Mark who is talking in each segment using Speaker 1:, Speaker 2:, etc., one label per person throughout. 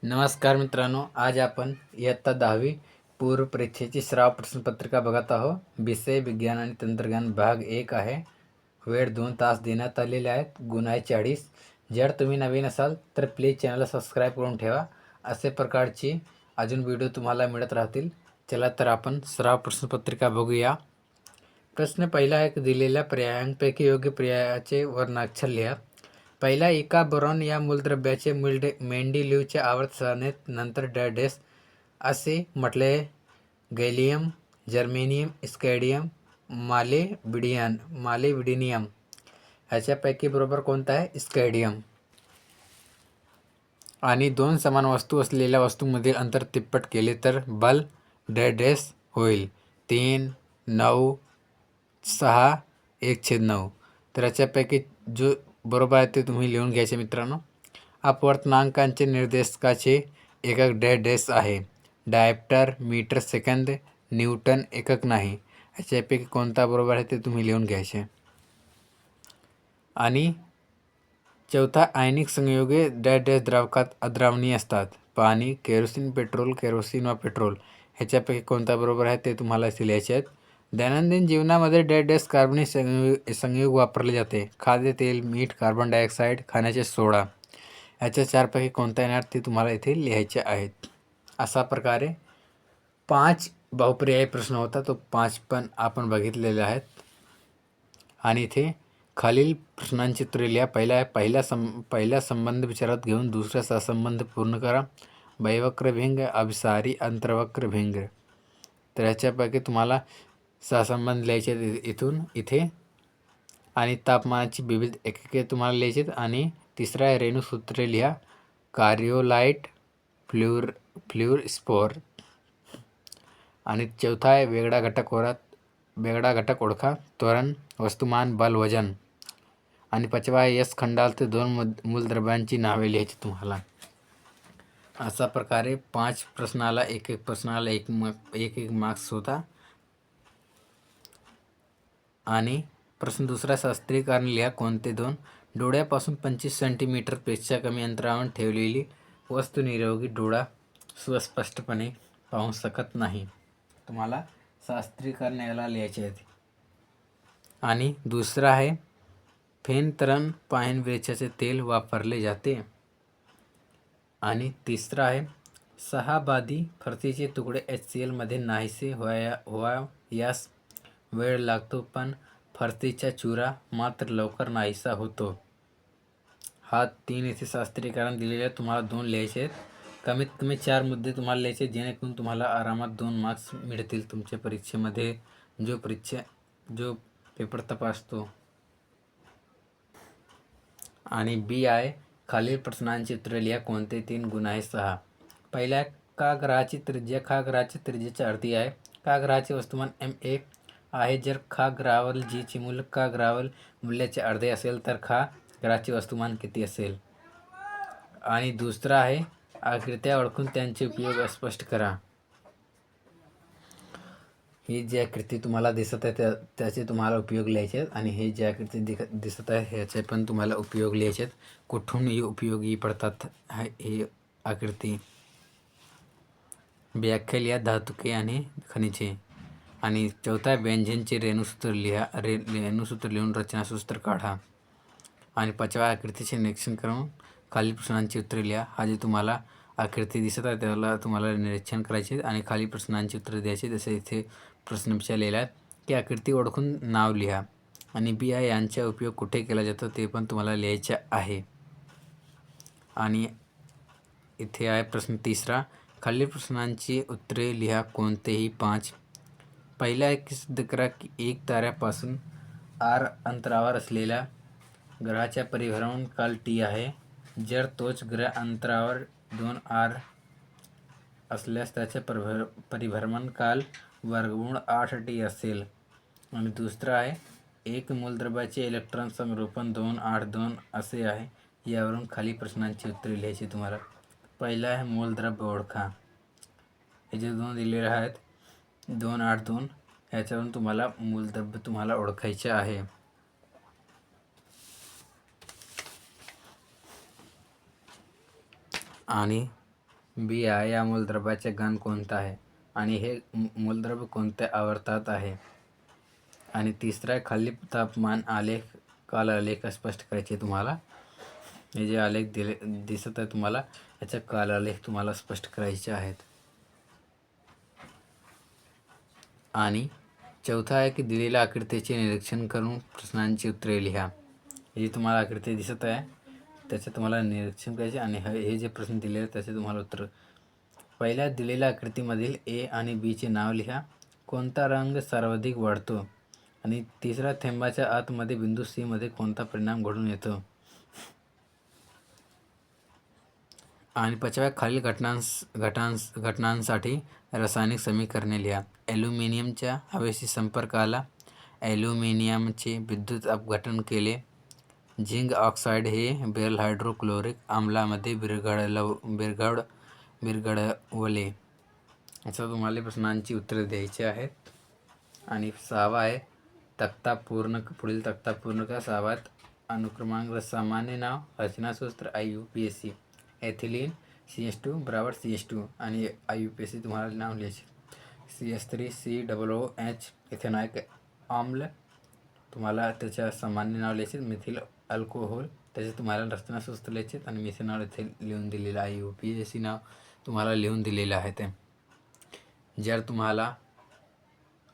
Speaker 1: नमस्कार मित्रांनो, आज आपण इयत्ता 10वी पूर्व परीक्षेची सराव प्रश्नपत्रिका बघत आहोत. विषय विज्ञान आणि तंत्रज्ञान भाग 1 आहे. वेळ 2 तास देण्यात आलेले आहेत. गुण आहे 40. जर तुम्ही नवीन असाल तर प्लीज चॅनलला सबस्क्राईब करून ठेवा. असे प्रकारची अजून व्हिडिओ तुम्हाला मिळत राहतील. चला तर आपण सराव प्रश्नपत्रिका बघूया. प्रश्न पहिला आहे, दिलेल्या पर्यायांपैकी योग्य पर्यायाचे वर्णाक्षर लिहा. पहिला, एका बोरॉन या मूलद्रव्याचे मेंडेलिव्हच्या आवर्त सारणीत नंतर डॅश असे म्हटले. Gallium, germanium, स्कॅडियम, मालेविडिनियम. ह्याच्यापैकी बरोबर कोणता आहे? स्कॅडियम. आणि दोन समान वस्तू असलेल्या वस्तूंमधील अंतर तिप्पट केले तर बल डॅश होईल. 3, 9, 6, 1/9. तर याच्यापैकी जो बरोबर आहे ते तुम्ही लिहून घ्यायचे मित्रांनो. अपवर्तनांकांचे निर्देशकाचे एकक डॅश आहे. डायप्टर, मीटर सेकंद, न्यूटन एकक नाही. याच्यापैकी कोणता बरोबर आहे ते तुम्ही लिहून घ्यायचे. आणि चौथा, आयनिक संयुगे डॅश द्रावकात अद्रावणीय असतात. पाणी, केरोसिन, पेट्रोल, केरोसिन व पेट्रोल. ह्याच्यापैकी कोणता बरोबर आहे ते तुम्हाला इथे लिहायचे आहेत. दैनंदिन जीवनामध्ये डॅश कार्बनिक संयुग वापरले जाते. खाद्यतेल, मीठ, कार्बन डायऑक्साईड, खाण्याचे सोडा. ह्याच्या 4पैकी कोणता येणार ते तुम्हाला इथे लिहायचे आहेत. अशा प्रकारे 5 बहुपर्यायी प्रश्न होता. तो 5 पण आपण बघितलेले आहेत. आणि इथे खालील प्रश्नांची उत्तरे लिहा. पहिला संबंध विचारात घेऊन दुसरा सहसंबंध पूर्ण करा. वैवक्र भिंग, अभिसारी, अंतर्वक्र भिंग. तर ह्याच्यापैकी तुम्हाला सहसंबंध लिहायचे इथे. आणि तापमानाची विविध एकके तुम्हाला लिहायचे. आणि तिसरा आहे रेणुसूत्रे लिहा. कार्योलाइट, फ्ल्युरस्पोर. आणि चौथा आहे वेगळा घटक ओळखा. त्वरण, वस्तुमान, बल, वजन. आणि 5वा आहे एस खंडात 2 मूलद्रव्यांची नावे लिहायची तुम्हाला. अशा प्रकारे 5 प्रश्नाला एक प्रश्नाला एक मार्क्स होता. आणि प्रश्न दुसरा, शास्त्रीय कारण लिहा. कोणते 2? डोळ्यापासून 25 सेंटीमीटरपेक्षा कमी अंतरावर ठेवलेली वस्तू निरोगी डोळा सुस्पष्टपणे पाहू शकत नाही. तुम्हाला शास्त्रीय कारण याला लिहायचे आहेत. आणि दुसरा आहे फेनतरण पाईन वृक्षाचे तेल वापरले जाते. आणि तिसरा आहे 6 बादी फरशीचे तुकडे HCl मध्ये नाहीसे व्हावयास वेळ लागतो, पण फरशीचा चुरा मात्र लवकर नाहीसा होतो. हा 3 इथे शास्त्रीय कारण दिलेले तुम्हाला 2 लिहायचे आहेत. कमीत कमी 4 मुद्दे तुम्हाला लिहायचे, जेणेकरून तुम्हाला आरामात 2 मार्क्स मिळतील तुमच्या परीक्षेमध्ये, जो पेपर तपासतो. आणि बी आहे खालील प्रश्नांची उत्तरे लिहा. कोणते 3? गुण आहे 6. पहिल्या, का ग्रहाची त्रिज्या खा ग्रहाच्या त्रिज्येच्या अर्धी आहे. का ग्रहाचे वस्तुमान m1 आहे. जर खा ग्रहावरील g चे मूल्य का ग्रहावरील मूल्याचे अर्धे असेल तर खा ग्रहाचे वस्तुमान किती असेल. आणि दुसरा आहे आकृत्या ओळखून त्यांचे उपयोग स्पष्ट करा. ही जी आकृती तुम्हाला दिसत आहे त्याचे तुम्हाला उपयोग लिहायचे आहेत. आणि हे जे आकृती दिसत आहे ह्याचे पण तुम्हाला उपयोग लिहायचे आहेत. कुठून उपयोगी पडतात हे आकृती. व्याख्या लिहा. धातुके आणि खनिजे. आणि चौथा, व्यंजनचे रेणुसूत्र लिहा. रेणुसूत्र लिहून रचनासूत्र काढा. आणि 5वा, आकृतीचे निरीक्षण करून खालील प्रश्नांची उत्तरे लिहा. हा जे तुम्हाला आकृती दिसत आहे त्याला तुम्हाला निरीक्षण करायचे आणि खाली प्रश्नांची उत्तरे द्यायची. जसे इथे प्रश्न विचारलेला आहे की आकृती ओळखून नाव लिहा. आणि बी आहे यांचा उपयोग कुठे केला जातो ते पण तुम्हाला लिहायचे आहे. आणि इथे आहे प्रश्न तिसरा, खालील प्रश्नांची उत्तरे लिहा. कोणतेही 5. पहिला आहे की सिद्ध करा की एक ताऱ्यापासून r अंतरावर असलेल्या ग्रहाचा परिभ्रमण काल t आहे. जर तोच ग्रह अंतरावर 2r असल्यास त्याचे परिभ्रमण काल वर्गमूळ 8t असेल. आणि दुसरा आहे एक मूलद्रव्याचे इलेक्ट्रॉन संरोपण 2, 8, 2 असे आहे. यावरून खाली प्रश्नांची उत्तरे लिहायची तुम्हाला. पहिला आहे मूलद्रव्य ओळखा. हे जे 2 दिलेले आहेत 2, 8, 2 ह्याच्यावरून तुम्हाला मूलद्रव्य तुम्हाला ओळखायचे आहे. आणि बी आहे या मूलद्रव्याचे घन कोणता आहे आणि हे मूलद्रव्य कोणत्या आवर्तात आहे. आणि तिसरा आहे खाली तापमान आलेख काल आलेख स्पष्ट करायचे तुम्हाला. हे जे आलेख दिसत आहे तुम्हाला याचा काल आलेख तुम्हाला स्पष्ट करायचे आहेत. आणि चौथा आहे की दिलेल्या आकृतीचे निरीक्षण करून प्रश्नांची उत्तरे लिहा. हे जे तुम्हाला आकृती दिसत आहे त्याचे तुम्हाला निरीक्षण करायचे आणि हे जे प्रश्न दिलेले त्याचे तुम्हाला उत्तर. पहिल्या दिलेल्या आकृतीमधील ए आणि बीचे नाव लिहा. कोणता रंग सर्वाधिक वाढतो आणि तिसरा थेंबाच्या आतमध्ये बिंदू सी मध्ये कोणता परिणाम घडून येतो. आणि पाचव्या खालील घटनांसाठी रासायनिक समीकरणे लिहा. ॲल्युमिनियमच्या हवेशी संपर्काला ॲल्युमिनियमचे विद्युत अपघटन केले. झिंक ऑक्साईड हे बेरल हायड्रोक्लोरिक आम्लामध्ये विरघळवले. याचा तुम्हाला प्रश्नांची उत्तरे द्यायची आहेत. आणि सहावा आहे तक्ता पूर्ण. पुढील तक्ता पूर्ण का. सहावात अनुक्रमांक सामान्य नाव रचनासूत्र IUPAC एथिलीन CH2 बराबर CH2 आणि IUPAC तुम्हाला नाव लिहायचे. CH3COOH इथेनॉइक आम्ल तुम्हाला त्याच्या सामान्य नाव लिहायचे. मिथिल अल्कोहोल त्याचे तुम्हाला रचनासूत्र लिहायचे आणि मिथेनॉल इथे लिहून दिलेलं आहे. IUPAC नाव तुम्हाला लिहून दिलेलं आहे. ते जर तुम्हाला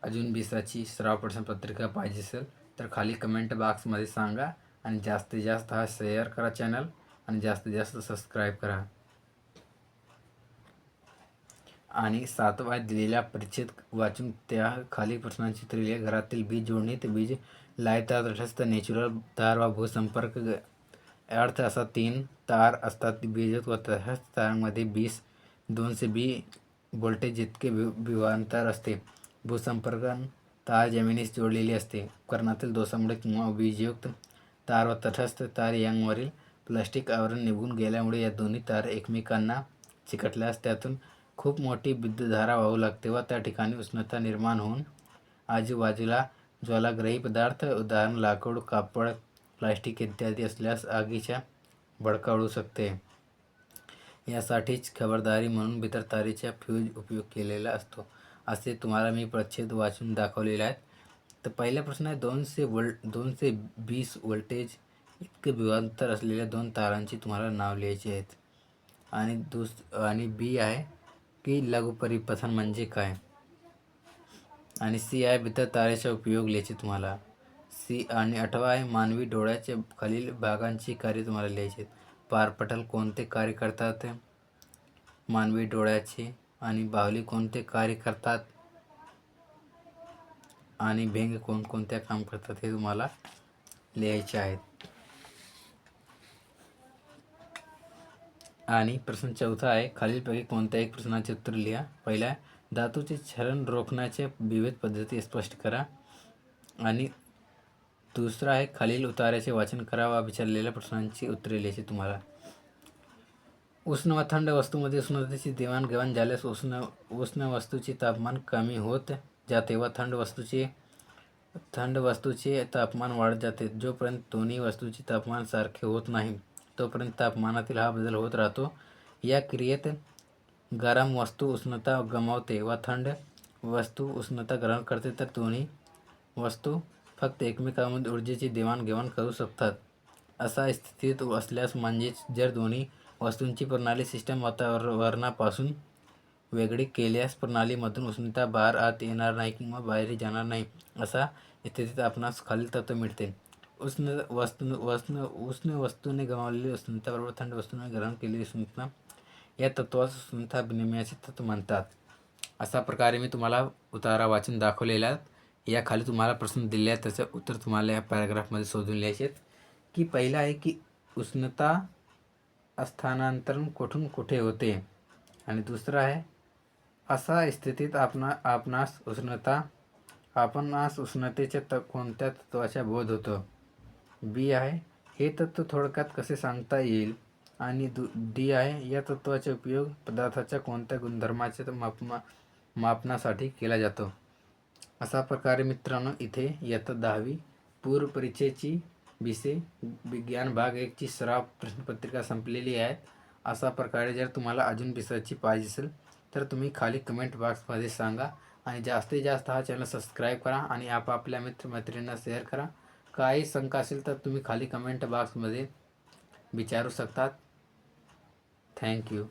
Speaker 1: अजून 20ची सराव प्रश्नपत्रिका पाहिजे असेल तर खाली कमेंट बॉक्समध्ये सांगा आणि जास्तीत जास्त हा शेअर करा चॅनल आणि जास्तीत जास्त सबस्क्राईब करा. आणि 7वा दिलेला परिच्छेद वाचून त्या खाली प्रश्नांची उत्तरे लिहा. घरातील बीज जोडणीत बीज लाईतार तटस्थ नॅचरल तार व भूसंपर्क अर्थ असा 3 तार असतात. बीज व तटस्थ तारांमध्ये 2 से 20 व्होल्टेज जितके विभांतर असते. भूसंपर्क तार जमिनीस जोडलेली असते. उपकरणातील दोषामुळे किंवा बीजयुक्त तार व तटस्थ तार यांवरील प्लास्टिक आवरण निघून गेल्यामुळे या दोन्ही तार एकमेकांना चिकटल्यास त्यातून खूप मोठी विद्युतधारा वाहू लागते व त्या ठिकाणी उष्णता निर्माण होऊन आजूबाजूला ज्वालाग्रही पदार्थ उदाहरण लाकूड, कापड, प्लास्टिक इत्यादी असल्यास आगीच्या भडका उडू शकते. यासाठीच खबरदारी म्हणून बितर फ्यूज उपयोग केलेला असतो. असे तुम्हाला मी परिच्छेद वाचून दाखवलेले आहेत. तर पहिला प्रश्न आहे 2 से 20 व्होल्टेज इतके विभांतर असलेल्या 2 तारांची तुम्हाला नाव लिहायची आहेत. आणि बी आहे की लघु परिपथन म्हणजे काय. आणि सी आहे बितर तारेचा उपयोग लिहायचे तुम्हाला. आणि 8वा आहे मानवी डोळ्याच्या खालील भागांची कार्य तुम्हाला लिहायची आहेत. पारपटल कोणते कार्य करतात मानवी डोळ्याचे आणि बाहुली कोणते कार्य करतात आणि भेंग कोणकोणत्या काम करतात हे तुम्हाला लिहायचे आहेत. आणि प्रश्न 4था आहे खालीलपैकी कोणत्या एक प्रश्नाचे उत्तर लिहा. पहिला धातूचे क्षरण रोखण्याच्या विविध पद्धती स्पष्ट करा. आणि दुसरा आहे खालील उतार्याचे वाचन करा व विचारलेल्या प्रश्नांची उत्तरे लिहायची तुम्हाला. उष्ण व थंड वस्तूमध्ये उष्णतेची देवाणघेवाण झाल्यास उष्ण वस्तूचे तापमान कमी होत जाते व थंड वस्तूचे तापमान वाढत जाते. जोपर्यंत दोन्ही वस्तूचे तापमान सारखे होत नाही तोपर्यंत तापमानातील हा बदल होत राहतो. या क्रियेत गरम वस्तू उष्णता गमावते व थंड वस्तू उष्णता ग्रहण करते. तर दोन्ही वस्तू फक्त एकमेकांमध्ये ऊर्जेची देवाणघेवाण करू शकतात. अशा स्थितीत असल्यास म्हणजेच जर दोन्ही वस्तूंची प्रणाली सिस्टम वातावरणापासून वेगळी केल्यास प्रणालीमधून उष्णता बाहेर आत येणार नाही किंवा बाहेर जाणार नाही. अशा स्थितीत आपणास खालील तत्व मिळते. उष्ण वस्तूने गमावलेली उष्णता बरोबर थंड वस्तूने ग्रहण केलेली उष्णता या तत्वास उष्णता विनिमयाचे तत्व म्हणतात. अशा प्रकारे मी तुम्हाला उतारा वाचून दाखवलेला आहे. या खाली तुम्हाला प्रश्न दिले आहेत त्याचं उत्तर तुम्हाला या पॅराग्राफमध्ये शोधून लिहायचे आहेत. की पहिला आहे की उष्णता स्थानांतरण कुठून कुठे होते. आणि दुसरा आहे अशा स्थितीत आपणास उष्णतेच्या कोणत्या तत्वाचा बोध होतो. बी आहे हे तत्व थोडक्यात कसे सांगता येईल. आणि डी आहे या तत्वाचा उपयोग पदार्थाच्या कोणत्या गुणधर्माच्या मापनासाठी केला जातो. अशा प्रकारे मित्रांनो इथे इयत्ता 10वी पूर्व परीक्षेची विषय विज्ञान भाग 1ची सराव प्रश्नपत्रिका संपलेली आहे. अशा प्रकारे जर तुम्हाला अजून रिसर्चची पाहिजे असेल तर तुम्ही खाली कमेंट बॉक्समध्ये सांगा आणि जास्तीत जास्त हा चॅनल सबस्क्राईब करा आणि आपापल्या मित्रमैत्रिणींना शेअर करा. काही शंका असेल तर तुम्ही खाली कमेंट बॉक्समध्ये विचारू शकतात. थँक्यू.